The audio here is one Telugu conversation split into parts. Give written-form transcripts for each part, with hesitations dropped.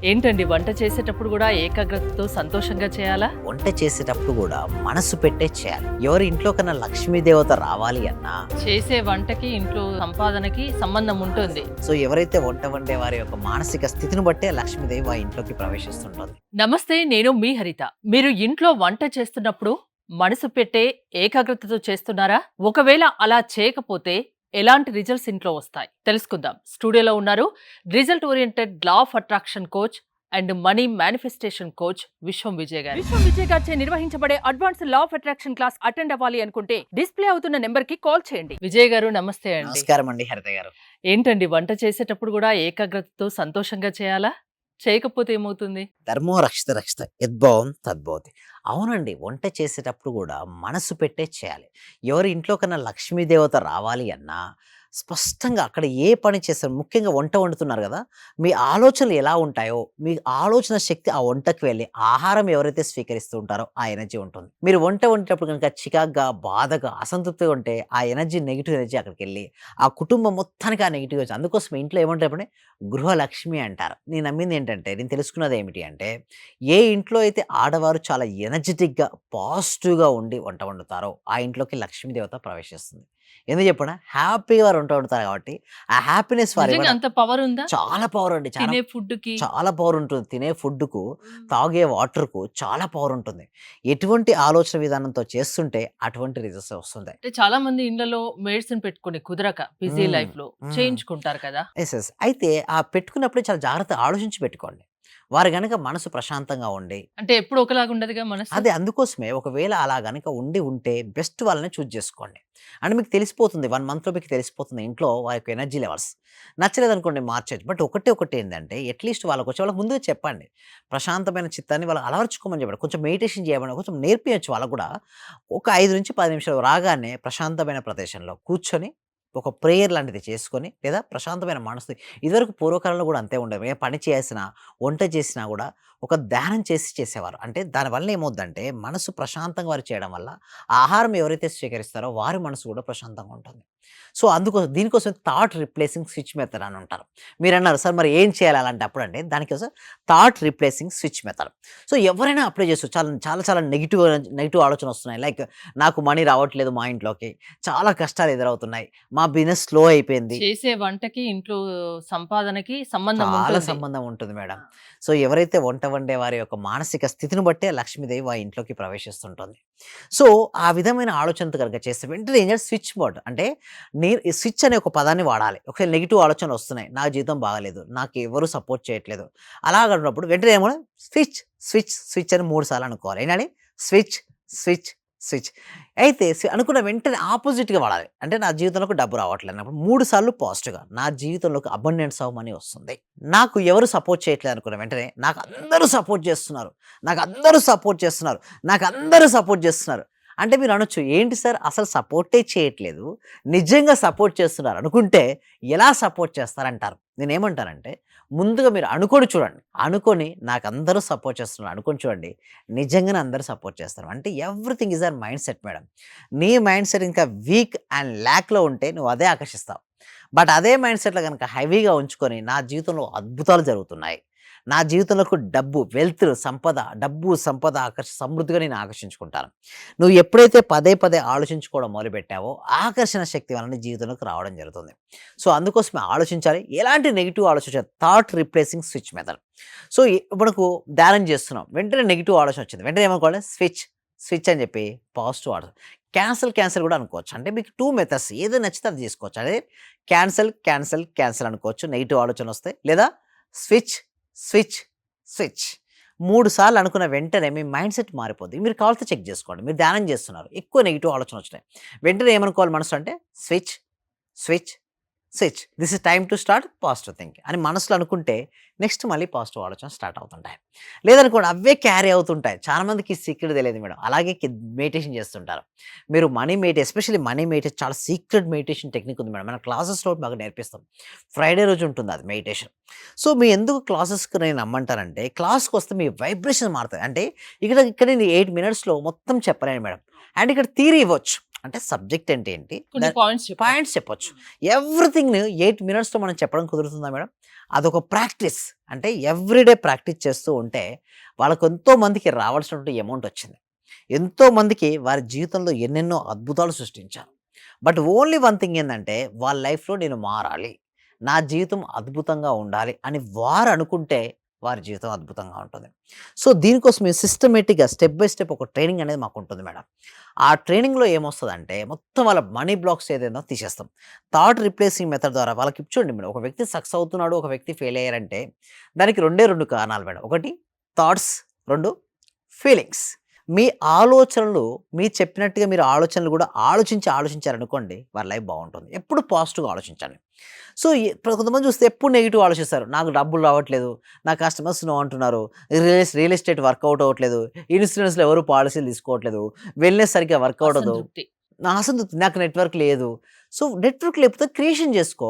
ఏంటండి వంట చేసేటప్పుడు గూడా ఏకాగ్రతతో సంతోషంగా చేయాలా? వంట చేసేటప్పుడు కూడా మనసు పెట్టే చేయాలి. ఎవరి ఇంట్లో కన్నా లక్ష్మీదేవత రావాలి అన్నా, చేసే వంటకి, ఇంట్లో సంపాదనకి సంబంధం ఉంటుంది. సో ఎవరైతే వంట వండే వారి యొక్క మానసిక స్థితిని బట్టే లక్ష్మీదేవి ఆ ఇంట్లోకి ప్రవేశిస్తుంటుంది. నమస్తే, నేను మీ హరిత. మీరు ఇంట్లో వంట చేస్తున్నప్పుడు మనసు పెట్టే ఏకాగ్రతతో చేస్తున్నారా? ఒకవేళ అలా చేయకపోతే ఎలాంటి రిజల్ట్స్ ఇంట్లో వస్తాయి తెలుసుకుందాం. స్టూడియోలో ఉన్నారు result oriented law of attraction coach and money manifestation coach విశ్వం విజయ్ గారు. విశ్వం విజయ్ గారిచే నిర్వహించబడే advance law of attraction class attend అవ్వాలి అనుకుంటే డిస్ప్లే అవుతున్న నెంబర్ కి కాల్ చేయండి. విజయ్ గారు నమస్తే అండి. నమస్కారం అండి హరిత గారు. ఏంటండి వంట చేసేటప్పుడు కూడా ఏకాగ్రతతో సంతోషంగా చేయాలా? చేయకపోతే ఏమవుతుంది? ధర్మో రక్షిత రక్షిత యద్భావం తద్భవతి. అవునండి, వంట చేసేటప్పుడు కూడా మనసు పెట్టే చేయాలి. ఎవరి ఇంట్లో కన్నా లక్ష్మీదేవత రావాలి అన్నా స్పష్టంగా అక్కడ ఏ పని చేస్తారు, ముఖ్యంగా వంట వండుతున్నారు కదా, మీ ఆలోచనలు ఎలా ఉంటాయో మీ ఆలోచన శక్తి ఆ వంటకు వెళ్ళి ఆహారం ఎవరైతే స్వీకరిస్తూ ఉంటారో ఆ ఎనర్జీ ఉంటుంది. మీరు వంట వండేటప్పుడు కనుక చికాగ్గా, బాధగా, అసంతృప్తిగా ఉంటే ఆ ఎనర్జీ, నెగిటివ్ ఎనర్జీ అక్కడికి వెళ్ళి ఆ కుటుంబం మొత్తానికి ఆ నెగిటివ్ వచ్చి, అందుకోసం ఇంట్లో ఏమంటారు, గృహలక్ష్మి అంటారు. నేను నమ్మింది ఏంటంటే, నేను తెలుసుకున్నది ఏమిటి అంటే, ఏ ఇంట్లో అయితే ఆడవారు చాలా ఎనర్జెటిక్గా, పాజిటివ్గా ఉండి వంట వండుతారో ఆ ఇంట్లోకి లక్ష్మీదేవత ప్రవేశిస్తుంది. ఎందుకు చెప్పనా, హ్యాపీగా వారు వంట వండుతారు కాబట్టి ఆ హ్యాపీనెస్ వారి నిజంగా అంత పవర్ ఉందా? చాలా పవర్ అండి. చాలా తినే ఫుడ్ కి? చాలా పవర్ ఉంటుంది. తినే ఫుడ్‌కు, తాగే వాటర్‌కు చాలా పవర్ ఉంటుంది. ఎటువంటి ఆలోచన విధానంతో చేస్తుంటే అటువంటి రిజల్ట్స్ వస్తుంటాయి. అంటే చాలా మంది ఇళ్లలో మెడిసిన్ పెట్టుకొని కుదరక బిజీ హ్మ్. లైఫ్ లో హ్మ్. చేయించుకుంటారు కదా. యెస్. యెస్. అయితే ఆ పెట్టుకున్నప్పుడే చాలా జాగ్రత్తగా ఆలోచించి పెట్టుకోండి. వారు గనక మనసు ప్రశాంతంగా ఉండి, అంటే ఎప్పుడు ఒకలాగా ఉండదుగా మనసు. అదే అందుకోసమే ఒకవేళ అలా గనక ఉంటే బెస్ట్ వాళ్ళని చూజ్ చేసుకోండి. అండ్ మీకు తెలిసిపోతుంది, 1 మంత్‌లో మీకు తెలిసిపోతుంది ఇంట్లో వారి యొక్క ఎనర్జీ లెవెల్స్. నచ్చలేదనుకోండి మార్చేయొచ్చు. బట్ ఒకటి ఏందంటే, అట్‌లీస్ట్ వాళ్ళకి ముందుగా చెప్పండి. ప్రశాంతమైన చిత్తాన్ని వాళ్ళకి అలవరుచుకోమని చెప్పండి. కొంచెం మెడిటేషన్ చేయమని కొంచెం నేర్పియొచ్చు వాళ్ళకి కూడా. ఒక 5-10 నిమిషాలు రాగానే ప్రశాంతమైన ప్రదేశంలో కూర్చొని ఒక ప్రేయర్ లాంటిది చేసుకొని, లేదా ప్రశాంతమైన మనసు, ఇదివరకు పూర్వకాలంలో కూడా అంతే ఉండేవి. ఏ పని చేసినా, వంట చేసినా కూడా ఒక ధ్యానం చేసేవారు. అంటే దానివల్ల ఏమవుద్దంటే, మనసు ప్రశాంతంగా వారు చేయడం వల్ల ఆహారం ఎవరైతే స్వీకరిస్తారో వారి మనసు కూడా ప్రశాంతంగా ఉంటుంది. సో అందుకోసం దీనికోసం థాట్ రిప్లేసింగ్ స్విచ్ మెథడ్ అని అంటారు. మీరన్నారు సార్ మరి ఏం చేయాలి అలాంటప్పుడు అంటే, దానికోసం thought replacing switch method. So ఎవరైనా అప్లై చేసుకోవచ్చు. చాలా నెగెటివ్ నెగెటివ్ ఆలోచన వస్తున్నాయి. లైక్, నాకు మనీ రావట్లేదు మా ఇంట్లోకి, చాలా కష్టాలు ఎదురవుతున్నాయి, మా బిజినెస్ స్లో అయిపోయింది. చేసే వంటకి, ఇంట్లో సంపాదనకి సంబంధం చాలా ఉంటుంది. సంబంధం ఉంటుంది మేడం. సో ఎవరైతే వంట వండే వారి యొక్క మానసిక స్థితిని బట్టే లక్ష్మీదేవి ఆ ఇంట్లోకి ప్రవేశిస్తుంటుంది. సో ఆ విధమైన ఆలోచనతో కనుక చేస్తే వెంటనే ఏం చేయాలి, స్విచ్ మోడ్ అంటే, ఈ స్విచ్ అనే ఒక పదాన్ని వాడాలి. ఒకవేళ నెగెటివ్ ఆలోచనలు వస్తున్నాయి, నా జీవితం బాగాలేదు, నాకు ఎవరు సపోర్ట్ చేయట్లేదు, అలాగన్నప్పుడు వెంటనే ఏమో స్విచ్, స్విచ్ అని 3 సార్లు అనుకోవాలి. ఏంటని, స్విచ్, స్విచ్, స్విచ్. అయితే అనుకున్న వెంటనే ఆపోజిట్‌గా వాడాలి. అంటే నా జీవితంలోకి డబ్బు రావట్లేదు అన్నప్పుడు 3 సార్లు పాజిటివ్‌గా, నా జీవితంలోకి అబండెన్స్ ఆఫ్ మనీ వస్తుంది. నాకు ఎవరు సపోర్ట్ చేయట్లేదు అనుకున్న వెంటనే, నాకు అందరూ సపోర్ట్ చేస్తున్నారు, నాకు అందరూ సపోర్ట్ చేస్తున్నారు, నాకు అందరూ సపోర్ట్ చేస్తున్నారు. అంటే మీరు అనొచ్చు, ఏంటి సార్ అసలు సపోర్టే చేయట్లేదు, నిజంగా సపోర్ట్ చేస్తున్నారు అనుకుంటే ఎలా సపోర్ట్ చేస్తారంటారు. నేనేమంటానంటే, ముందుగా మీరు అనుకోని చూడండి. అనుకోని నాకందరూ సపోర్ట్ చేస్తున్నారు అనుకోని చూడండి. నిజంగానే అందరూ సపోర్ట్ చేస్తారు. అంటే everything is our mind set madam. నీ మైండ్ సెట్ ఇంకా వీక్ అండ్ ల్యాక్‌లో ఉంటే నువ్వు అదే ఆకర్షిస్తావు. బట్ అదే మైండ్ సెట్‌లో గనుక హెవీగా ఉంచుకొని, నా జీవితంలో అద్భుతాలు జరుగుతున్నాయి, నా జీవితంలోకి డబ్బు, వెల్త్, సంపద, డబ్బు, సంపద సమృద్ధిగా నేను ఆకర్షించుకుంటాను. నువ్వు ఎప్పుడైతే పదే ఆలోచించుకోవడం మొదలుపెట్టావో ఆకర్షణ శక్తి వలన జీవితంలోకి రావడం జరుగుతుంది. సో అందుకోసమే ఆలోచించాలి. ఎలాంటి నెగెటివ్ ఆలోచించ thought replacing switch method. So మనకు ధ్యానం చేస్తున్నాం, వెంటనే నెగెటివ్ ఆలోచన వచ్చింది, వెంటనే ఏమనుకోవాలి, స్విచ్ అని చెప్పి పాజిటివ్ ఆలోచన. క్యాన్సల్ కూడా అనుకోవచ్చు. అంటే మీకు 2 మెథడ్స్, ఏది నచ్చితే అది చేసుకోవచ్చు. అదే క్యాన్సల్ అనుకోవచ్చు నెగెటివ్ ఆలోచన వస్తే, లేదా స్విచ్, స్విచ్, స్విచ్ 3 సార్లు అనుకున్న వెంటనే మీ మైండ్ సెట్ మారిపోద్ది. మీరు కావాల్సితే చెక్ చేసుకోండి. మీరు ధ్యానం చేస్తున్నారు, ఎక్కువ నెగెటివ్ ఆలోచన వచ్చినాయి, వెంటనే ఏమనుకోవాలి మనసులో అంటే, switch, switch, this is time to start positive thinking అని మనసులో అనుకుంటే, నెక్స్ట్ మళ్ళీ పాజిటివ్ ఆలోచన స్టార్ట్ అవుతుంటాయి. లేదనుకోండి అవే క్యారీ అవుతుంటాయి. చాలా మందికి ఈ సీక్రెట్ తెలియదు మేడం. అలాగే మెడిటేషన్ చేస్తుంటారు. మీరు ఎస్పెషల్లీ మనీ మెడిటేషన్ చాలా సీక్రెట్ మెడిటేషన్ టెక్నిక్ ఉంది మేడం. మన క్లాసెస్‌లో బాగా నేర్పిస్తాం. ఫ్రైడే రోజు ఉంటుంది అది మెడిటేషన్. సో మీ ఎందుకు క్లాసెస్‌కి నేను రమ్మంటానంటే, క్లాస్‌కొస్తే మీ వైబ్రేషన్ మారుతాయి. అంటే ఇక్కడ నేను 8 మినిట్స్‌లో మొత్తం చెప్పలేను మేడం. అండ్ ఇక్కడ థియరీ ఇవ్వచ్చు. అంటే సబ్జెక్ట్ అంటే ఏంటి? కొన్ని పాయింట్స్ చెప్పండి. పాయింట్స్ చెప్పొచ్చు. ఎవ్రీథింగ్‌ని 8 మినిట్స్‌లో మనం చెప్పడం కుదురుతుందా మేడం? అదొక ప్రాక్టీస్. అంటే ఎవ్రీడే ప్రాక్టీస్ చేస్తూ ఉంటే వాళ్ళకి ఎంతో మందికి రావాల్సినటువంటి అమౌంట్ వచ్చింది. ఎంతో మందికి వారి జీవితంలో ఎన్నెన్నో అద్భుతాలు సృష్టించారు. బట్ ఓన్లీ వన్ థింగ్ ఏందంటే వాళ్ళ లైఫ్‌లో నేను మారాలి. నా జీవితం అద్భుతంగా ఉండాలి అని వారు అనుకుంటే వారి జీవితం అద్భుతంగా ఉంటుంది. సో, దీనికోసం మేము సిస్టమేటిక్‌గా స్టెప్ బై స్టెప్ ఒక ట్రైనింగ్ అనేది మాకుంటుంది మేడం. ఆ ట్రైనింగ్‌లో ఏమొస్తదంటే మొత్తం వాళ్ళ మనీ బ్లాక్స్ ఏదైనా తీసేస్తాం. థాట్ రిప్లేసింగ్ మెథడ్ ద్వారా వాళ్ళకి చూడండి మేడం, ఒక వ్యక్తి సక్సెస్ అవుతున్నాడు, ఒక వ్యక్తి ఫెయిల్ అయ్యారంటే దానికి రెండే 2 కారణాలు మేడం. ఒకటి థాట్స్, 2 ఫీలింగ్స్. మీ ఆలోచనలు మీరు చెప్పినట్టుగా మీరు ఆలోచనలు కూడా ఆలోచించారనుకోండి వారి లైఫ్ బావుంటుంది. ఎప్పుడు పాజిటివ్‌గా ఆలోచించండి. సో, ఇప్పుడు కొంతమంది చూస్తే ఎప్పుడు నెగెటివ్ ఆలోచిస్తారు. నాకు డబ్బులు రావట్లేదు, నా కస్టమర్స్ నో అంటున్నారు, రియల్ ఎస్టేట్ వర్కౌట్ అవ్వట్లేదు, ఇన్సూరెన్స్‌లో ఎవరు పాలిసీలు తీసుకోవట్లేదు, వెల్‌నెస్ సరిగ్గా వర్క్ అవ్వదు. అసంతృప్తి. నా అసంతృప్తి నాకు నెట్వర్క్ లేదు. సో, నెట్వర్క్ లేకపోతే క్రియేషన్ చేసుకో.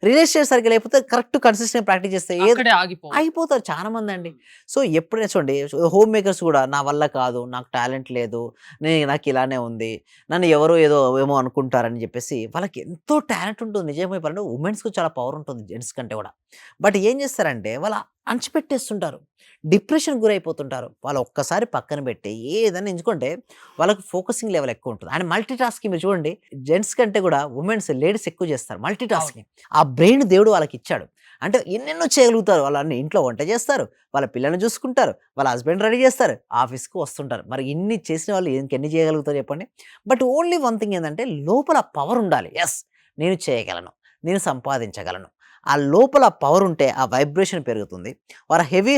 రియల్ ఎస్టేట్ సరిగ్గా లేకపోతే కరెక్ట్ కన్సిస్టెంట్‌గా ప్రాక్టీస్ చేస్తే అక్కడే ఆగిపోవద్దు. అయిపోతారు చాలామందండి. సో, ఎప్పుడైనా చూడండి హోమ్ మేకర్స్ గూడా నా వల్ల కాదు, నాకు టాలెంట్ లేదు, నాకు ఇలానే ఉంది, నన్ను ఎవరో ఏదో ఏమో అనుకుంటారని జెప్పేసి వాళ్ళకి ఎంతో టాలెంట్ ఉంటుంది. నిజంగా చెప్పాలంటే వుమెన్స్‌కి చాలా పవర్ ఉంటుంది జెంట్స్ కంటే గూడా. బట్ ఏం చేస్తారంటే వాళ్ళు అణచిపెట్టేస్తుంటారు. డిప్రెషన్‌కి గురైపోతుంటారు. వాళ్ళు ఒక్కసారి పక్కన పెట్టి ఏదైనా ఎంచుకుంటే వాళ్ళకి ఫోకసింగ్ లెవెల్ ఎక్కువ ఉంటుంది. అండ్ మల్టీ టాస్కింగ్ మీరు చూడండి జెంట్స్ కంటే గూడా లేడీస్ ఎక్కువ చేస్తారు మల్టీ అవును. టాస్కింగ్. ఆ బ్రెయిన్ దేవుడు వాళ్ళకిచ్చాడు. అంటే ఎన్నెన్నో చేయగలుగుతారు. వాళ్ళన్నీ ఇంట్లో వంట చేస్తారు, వాళ్ళ పిల్లల్ని చూసుకుంటారు, వాళ్ళ హస్బెండ్ రెడీ చేస్తారు, ఆఫీస్‌కి వస్తుంటారు. మరి ఇన్ని చేసిన వాళ్ళు ఇంకెన్ని చేయగలుగుతారు చెప్పండి? బట్ ఓన్లీ వన్ థింగ్ ఏందంటే లోపల పవర్ ఉండాలి. యెస్! నేను చేయగలను, నేను సంపాదించగలను. ఆ లోపల పవర్ ఉంటే ఆ వైబ్రేషన్ పెరుగుతుంది.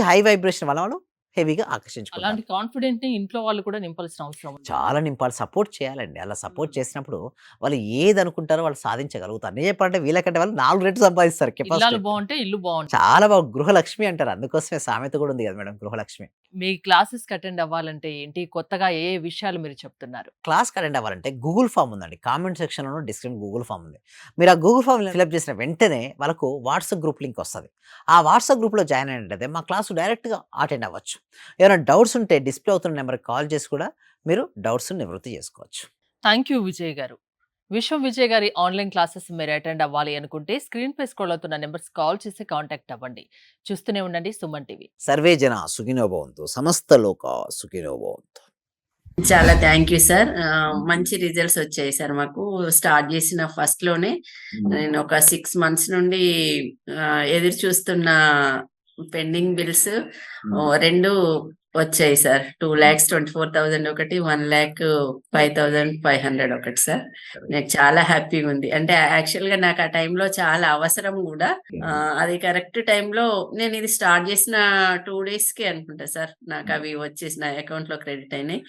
హై వైబ్రేషన్ వల్ల వాళ్ళు హెవీగా ఆకర్షించుకుంటారు. అలాంటి కాన్ఫిడెంట్‌ని ఇంట్లో వాళ్ళు కూడా నింపాల్సిన అవసరం ఉంది. చాలా నింపాలి. సపోర్ట్ చేయాలండి. అలా సపోర్ట్ చేసినప్పుడు వాళ్ళు ఏదనుకుంటారో వాళ్ళు సాధించగలుగుతారు. నిజం చెప్పాలంటే వీళ్ళకంటే వాళ్ళు 4 రెట్లు సంపాదిస్తారు కెపాసిటీ. ఇల్లాలు బావుంటే ఇల్లు బావుంటది. చాలా బాగా గృహలక్ష్మి అంటారు. అందుకోసమే సామెత కూడా ఉంది కదా మేడం గృహలక్ష్మి. మీ క్లాసెస్‌కి అటెండ్ అవ్వాలంటే ఏంటి? కొత్తగా ఏ ఏ విషయాలు మీరు చెప్తున్నారు? క్లాస్‌కి అటెండ్ అవ్వాలంటే గూగుల్ ఫార్మ్ ఉందండి. కామెంట్ సెక్షన్‌లోను డిస్క్రిప్షన్ గూగుల్ ఫార్మ్ ఉంది. మీరు ఆ గూగుల్ ఫార్మ్ ఫిలప్ చేసిన వెంటనే వాళ్ళకు వాట్సాప్ గ్రూప్ లింక్ వస్తది. ఆ వాట్సాప్ గ్రూప్‌లో జాయిన్ అయినట్టయితే మా క్లాస్ డైరెక్ట్‌గా అటెండ్ అవ్వచ్చు. ఏమైనా డౌట్స్ ఉంటే డిస్‌ప్లే అవుతున్న నంబర్‌కి కాల్ చేసి కూడా మీరు డౌట్స్‌ని నివృత్తి చేసుకోవచ్చు. థాంక్ యూ విజయ్ గారు. విజయ్ గారి ఆన్‌లైన్ క్లాసెస్ మీరు అటెండ్ అవ్వాలి అనుకుంటే స్క్రీన్‌పై స్క్రోల్ అవుతున్న నంబర్స్‌కి కాల్ చేసి కాంటాక్ట్ అవ్వండి. చూస్తూనే ఉండండి సుమన్ టీవీ. సర్వే జన సుఖినో భవంతు. సమస్త లోకా సుఖినో భవంతు. చాలా థ్యాంక్ యూ సార్. మంచి రిజల్ట్స్ వచ్చాయి సార్ మాకు. స్టార్ట్ చేసిన ఫస్ట్‌లోనే నేను ఒక 6 మంత్స్ నుండి ఎదురు చూస్తున్న పెండింగ్ బిల్స్ 2 వచ్చాయి సార్. 2,24,000 ఒకటి, 1,05,500 ఒకటి సార్. నాకు చాలా హ్యాపీగా ఉంది. అంటే యాక్చువల్‌గా నాకు ఆ టైంలో చాలా అవసరం కూడా. అది కరెక్ట్ టైంలో నేను ఇది స్టార్ట్ చేసిన 2 డేస్‌కే అనుకుంటా సార్ నాకు అవి వచ్చేసి నా అకౌంట్‌లో క్రెడిట్ అయినాయి.